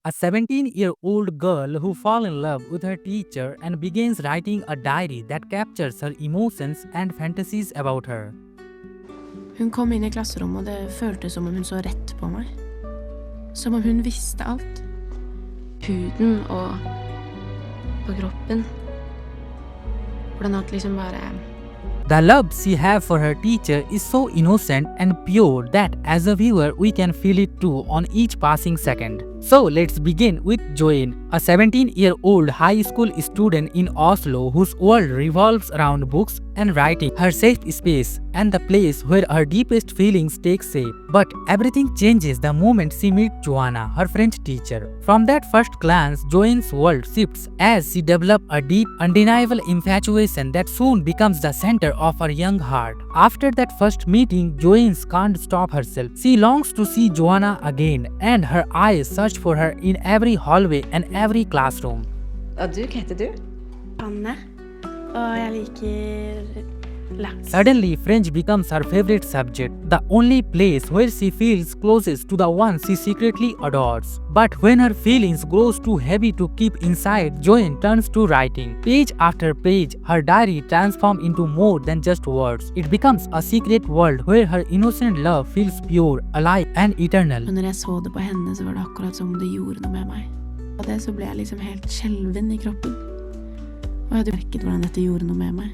A 17-year-old girl who falls in love with her teacher and begins writing a diary that captures her emotions and fantasies about her. Hun kom inn i klasserommet, og det føltes som om hun så rett på meg. Som om hun visste alt. Huden og på kroppen. Hvordan alt liksom bare... The love she has for her teacher is so innocent and pure that as a viewer we can feel it too on each passing second. So let's begin with Johanne, a 17-year-old high school student in Oslo whose world revolves around books and writing, her safe space, and the place where her deepest feelings take shape. But everything changes the moment she meets Johanna, her French teacher. From that first glance, Johanne's world shifts as she develops a deep, undeniable infatuation that soon becomes the center of her young heart. After that first meeting, Johanne can't stop herself. She longs to see Johanna again, and her eyes search for her in every hallway and every classroom. Og du, hva heter du? Anne. Og jeg liker laks. Suddenly, French becomes her favorite subject, the only place where she feels closest to the one she secretly adores. But when her feelings grows too heavy to keep inside, Johanne turns to writing. Page after page, her diary transforms into more than just words. It becomes a secret world where her innocent love feels pure, alive, and eternal. Og når jeg så det på henne, så var det akkurat som det gjorde noe med meg. Og det så ble jeg liksom helt skjelven i kroppen. Og jeg hadde merket hvordan dette gjorde noe med meg.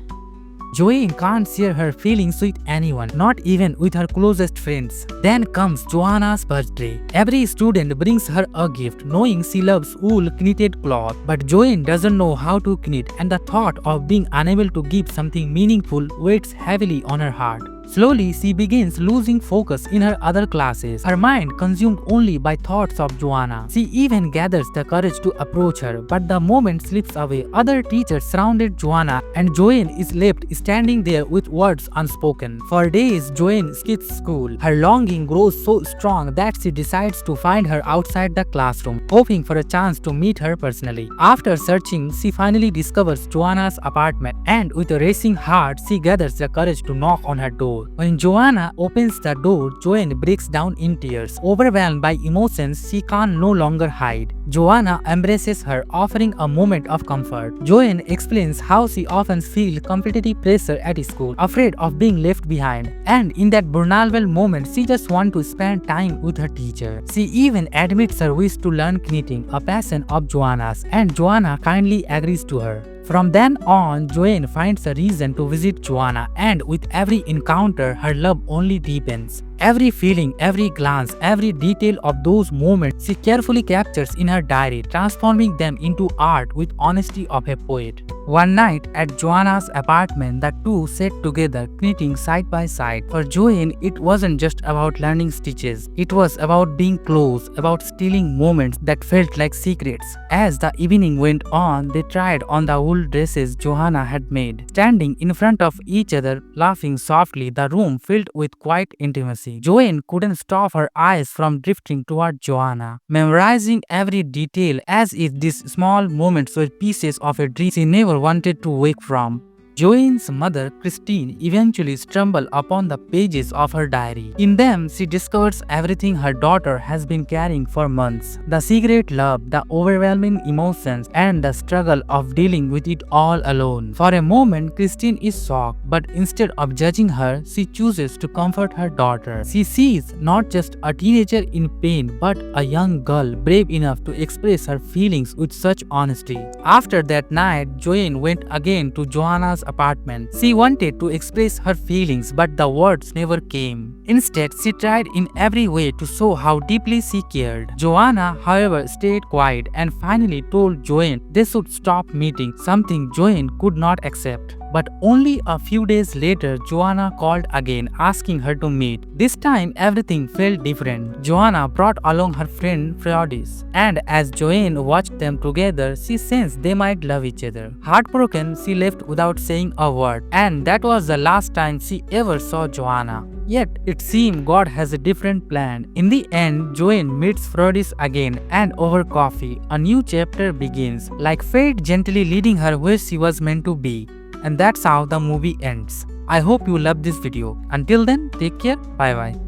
Johanne can't share her feelings with anyone, not even with her closest friends. Then comes Johanna's birthday. Every student brings her a gift, knowing she loves wool knitted cloth. But Johanne doesn't know how to knit, and the thought of being unable to give something meaningful weighs heavily on her heart. Slowly, she begins losing focus in her other classes, her mind consumed only by thoughts of Johanna. She even gathers the courage to approach her, but the moment slips away. Other teachers surrounded Johanna, and Johanne is left standing there with words unspoken. For days, Johanne skips school. Her longing grows so strong that she decides to find her outside the classroom, hoping for a chance to meet her personally. After searching, she finally discovers Johanna's apartment, and with a racing heart, she gathers the courage to knock on her door. When Johanna opens the door, Johanne breaks down in tears. Overwhelmed by emotions she can no longer hide, Johanna embraces her, offering a moment of comfort. Johanne explains how she often feels competitive pressure at school, afraid of being left behind, and in that vulnerable moment she just wants to spend time with her teacher. She even admits her wish to learn knitting, a passion of Johanna's, and Johanna kindly agrees to her. From then on, Johanne finds a reason to visit Johanna, and with every encounter, her love only deepens. Every feeling, every glance, every detail of those moments she carefully captures in her diary, transforming them into art with honesty of a poet. One night at Johanna's apartment, the two sat together, knitting side by side. For Johanne, it wasn't just about learning stitches. It was about being close, about stealing moments that felt like secrets. As the evening went on, they tried on the wool dresses Johanna had made. Standing in front of each other, laughing softly, the room filled with quiet intimacy. Johanne couldn't stop her eyes from drifting toward Johanna, memorizing every detail as if these small moments were pieces of a dream she never wanted to wake from. Johanne's mother, Christine, eventually stumbled upon the pages of her diary. In them, she discovers everything her daughter has been carrying for months. The secret love, the overwhelming emotions, and the struggle of dealing with it all alone. For a moment, Christine is shocked, but instead of judging her, she chooses to comfort her daughter. She sees not just a teenager in pain, but a young girl brave enough to express her feelings with such honesty. After that night, Johanne went again to Johanna's apartment. She wanted to express her feelings, but the words never came. Instead, she tried in every way to show how deeply she cared. Johanna, however, stayed quiet and finally told Johanne they should stop meeting, something Johanne could not accept. But only a few days later, Johanna called again, asking her to meet. This time, everything felt different. Johanna brought along her friend Freudis, and as Johanne watched them together, she sensed they might love each other. Heartbroken, she left without saying a word, and that was the last time she ever saw Johanna. Yet, it seemed God has a different plan. In the end, Johanne meets Freudis again, and over coffee, a new chapter begins, like fate gently leading her where she was meant to be. And that's how the movie ends. I hope you loved this video. Until then, take care. Bye bye.